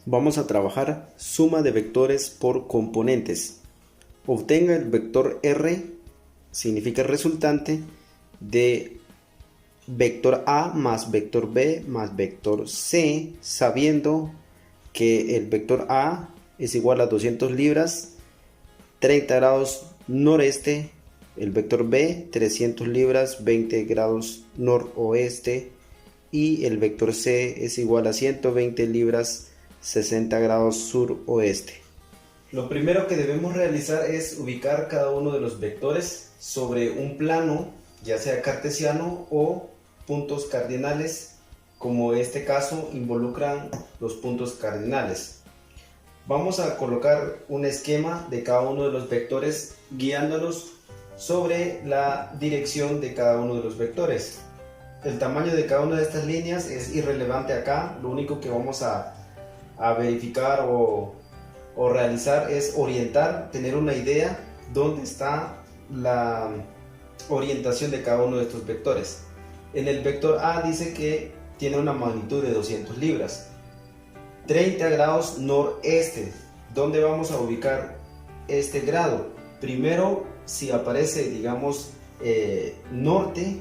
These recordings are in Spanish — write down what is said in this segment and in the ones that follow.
Vamos a trabajar suma de vectores por componentes. Obtenga el vector R, significa resultante, de vector A más vector B más vector C, sabiendo que el vector A es igual a 200 libras, 30 grados noreste, el vector B 300 libras, 20 grados noroeste, y el vector C es igual a 120 libras, 60 grados suroeste. Lo primero que debemos realizar es ubicar cada uno de los vectores sobre un plano, ya sea cartesiano o puntos cardinales, como este caso involucran los puntos cardinales. Vamos a colocar un esquema de cada uno de los vectores guiándonos sobre la dirección de cada uno de los vectores. El tamaño de cada una de estas líneas es irrelevante acá, lo único que vamos a verificar o realizar es orientar, tener una idea dónde está la orientación de cada uno de estos vectores. En el vector A dice que tiene una magnitud de 200 libras, 30 grados noreste. ¿Dónde vamos a ubicar este grado? Primero, si aparece, digamos, norte,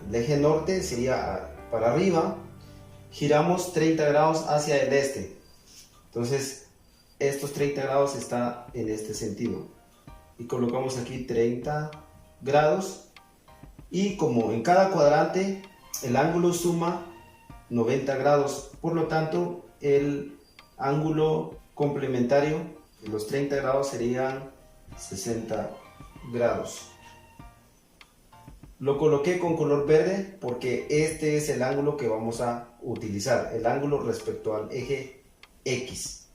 el eje norte sería para arriba, giramos 30 grados hacia el este. Entonces, estos 30 grados están en este sentido. Y colocamos aquí 30 grados. Y como en cada cuadrante el ángulo suma 90 grados, por lo tanto, el ángulo complementario de los 30 grados serían 60 grados. Lo coloqué con color verde porque este es el ángulo que vamos a utilizar, el ángulo respecto al eje X.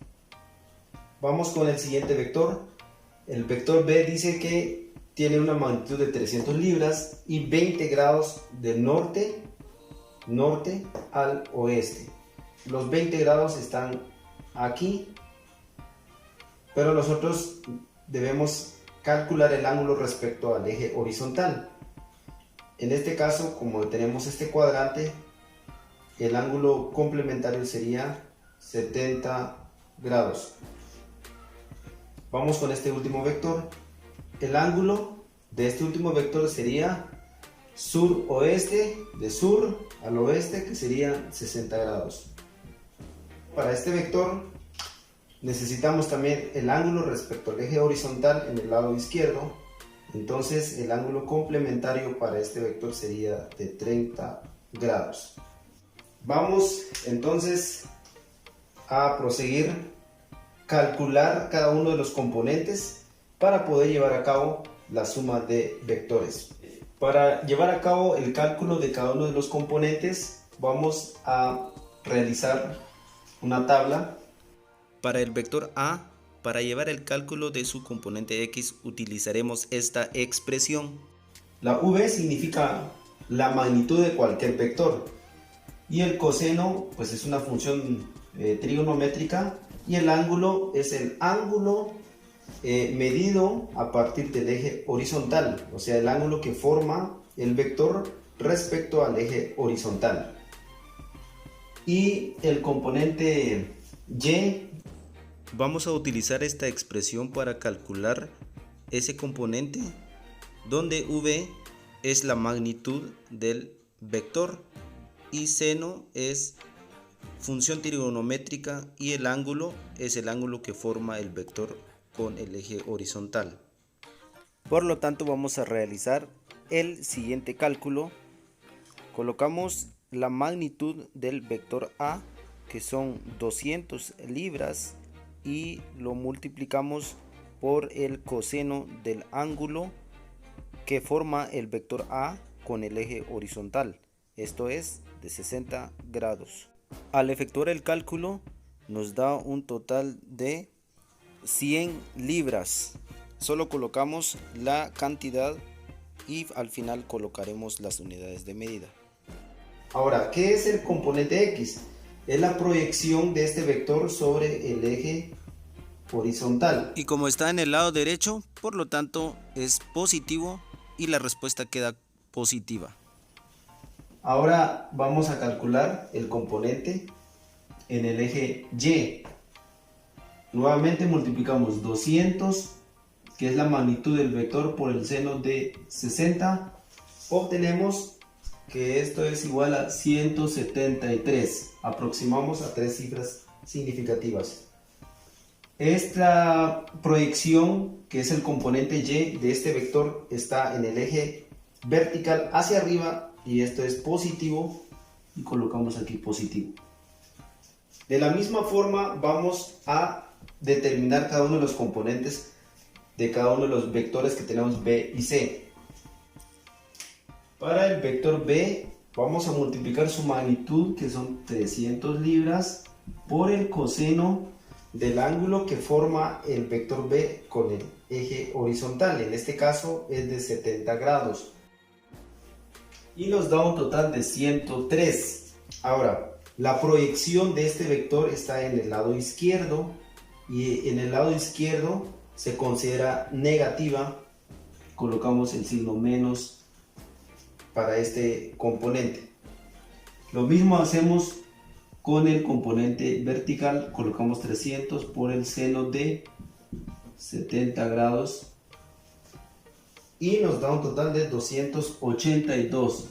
Vamos con el siguiente vector. El vector B dice que tiene una magnitud de 300 libras y 20 grados de norte al oeste. Los 20 grados están aquí, pero nosotros debemos calcular el ángulo respecto al eje horizontal. En este caso, como tenemos este cuadrante, el ángulo complementario sería 70 grados. Vamos con este último vector. El ángulo de este último vector sería sur-oeste, de sur al oeste, que serían 60 grados. Para este vector necesitamos también el ángulo respecto al eje horizontal en el lado izquierdo. Entonces el ángulo complementario para este vector sería de 30 grados. Vamos entonces a proseguir, calcular cada uno de los componentes para poder llevar a cabo la suma de vectores. Para llevar a cabo el cálculo de cada uno de los componentes vamos a realizar una tabla. Para el vector A, para llevar el cálculo de su componente X utilizaremos esta expresión. La V significa la magnitud de cualquier vector y el coseno pues es una función trigonométrica, y el ángulo es el ángulo medido a partir del eje horizontal, o sea, el ángulo que forma el vector respecto al eje horizontal. Y el componente Y, vamos a utilizar esta expresión para calcular ese componente, donde V es la magnitud del vector y seno es función trigonométrica y el ángulo es el ángulo que forma el vector con el eje horizontal. Por lo tanto, vamos a realizar el siguiente cálculo. Colocamos la magnitud del vector A, que son 200 libras, y lo multiplicamos por el coseno del ángulo que forma el vector A con el eje horizontal, esto es de 60 grados. Al efectuar el cálculo nos da un total de 100 libras. Solo colocamos la cantidad y al final colocaremos las unidades de medida. Ahora, ¿qué es el componente X? Es la proyección de este vector sobre el eje horizontal. Y como está en el lado derecho, por lo tanto es positivo y la respuesta queda positiva. Ahora vamos a calcular el componente en el eje Y. Nuevamente multiplicamos 200, que es la magnitud del vector, por el seno de 60. Obtenemos que esto es igual a 173. Aproximamos a tres cifras significativas. Esta proyección, que es el componente y de este vector, está en el eje vertical hacia arriba y esto es positivo y colocamos aquí positivo. De la misma forma vamos a determinar cada uno de los componentes de cada uno de los vectores que tenemos B y C. Para el vector B vamos a multiplicar su magnitud, que son 300 libras, por el coseno del ángulo que forma el vector B con el eje horizontal. En este caso es de 70 grados y nos da un total de 103. Ahora, la proyección de este vector está en el lado izquierdo y en el lado izquierdo se considera negativa. Colocamos el signo menos para este componente. Lo mismo hacemos con el componente vertical, colocamos 300 por el seno de 70 grados y nos da un total de 282.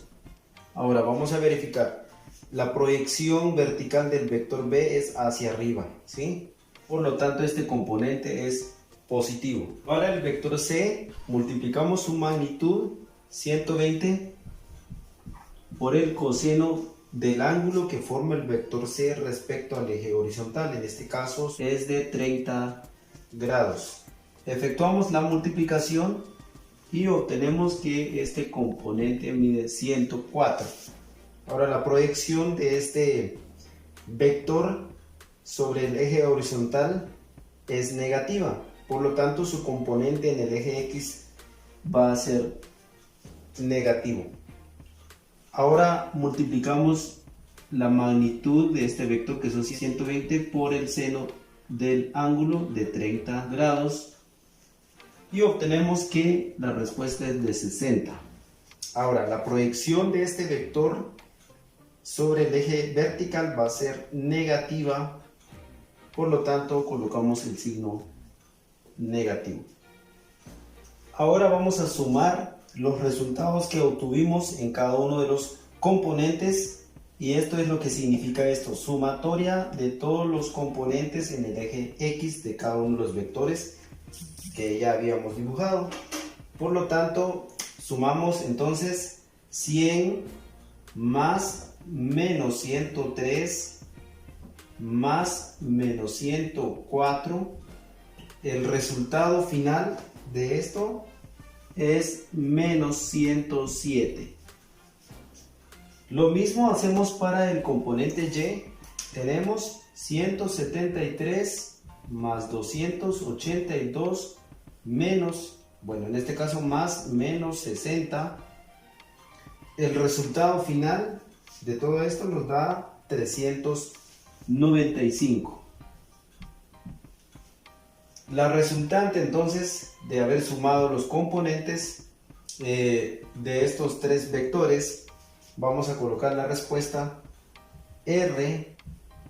Ahora vamos a verificar. La proyección vertical del vector B es hacia arriba, ¿sí? Por lo tanto, este componente es positivo. Para el vector C, multiplicamos su magnitud, 120, por el coseno del ángulo que forma el vector C respecto al eje horizontal. En este caso es de 30 grados. Efectuamos la multiplicación y obtenemos que este componente mide 104. Ahora, la proyección de este vector sobre el eje horizontal es negativa, por lo tanto su componente en el eje X va a ser negativo. Ahora multiplicamos la magnitud de este vector, que son 120, por el seno del ángulo de 30 grados y obtenemos que la respuesta es de 60. Ahora, la proyección de este vector sobre el eje vertical va a ser negativa, por lo tanto colocamos el signo negativo. Ahora vamos a sumar los resultados que obtuvimos en cada uno de los componentes y esto es lo que significa esto: sumatoria de todos los componentes en el eje X de cada uno de los vectores que ya habíamos dibujado. Por lo tanto, sumamos entonces 100 más menos 103 más menos 104. El resultado final de esto es menos 107. Lo mismo hacemos para el componente Y. Tenemos 173 más 282 menos, bueno, en este caso más menos 60. El resultado final de todo esto nos da 395. La resultante entonces de haber sumado los componentes de estos tres vectores, vamos a colocar la respuesta. R,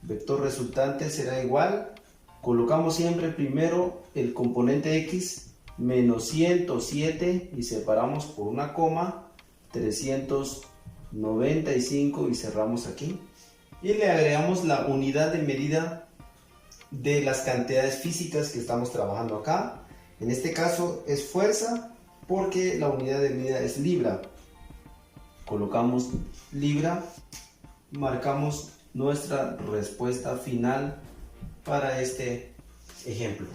vector resultante, será igual, colocamos siempre primero el componente X, menos 107 y separamos por una coma, 395 y cerramos aquí. Y le agregamos la unidad de medida de las cantidades físicas que estamos trabajando acá. En este caso es fuerza, porque la unidad de medida es libra. Colocamos libra, marcamos nuestra respuesta final para este ejemplo.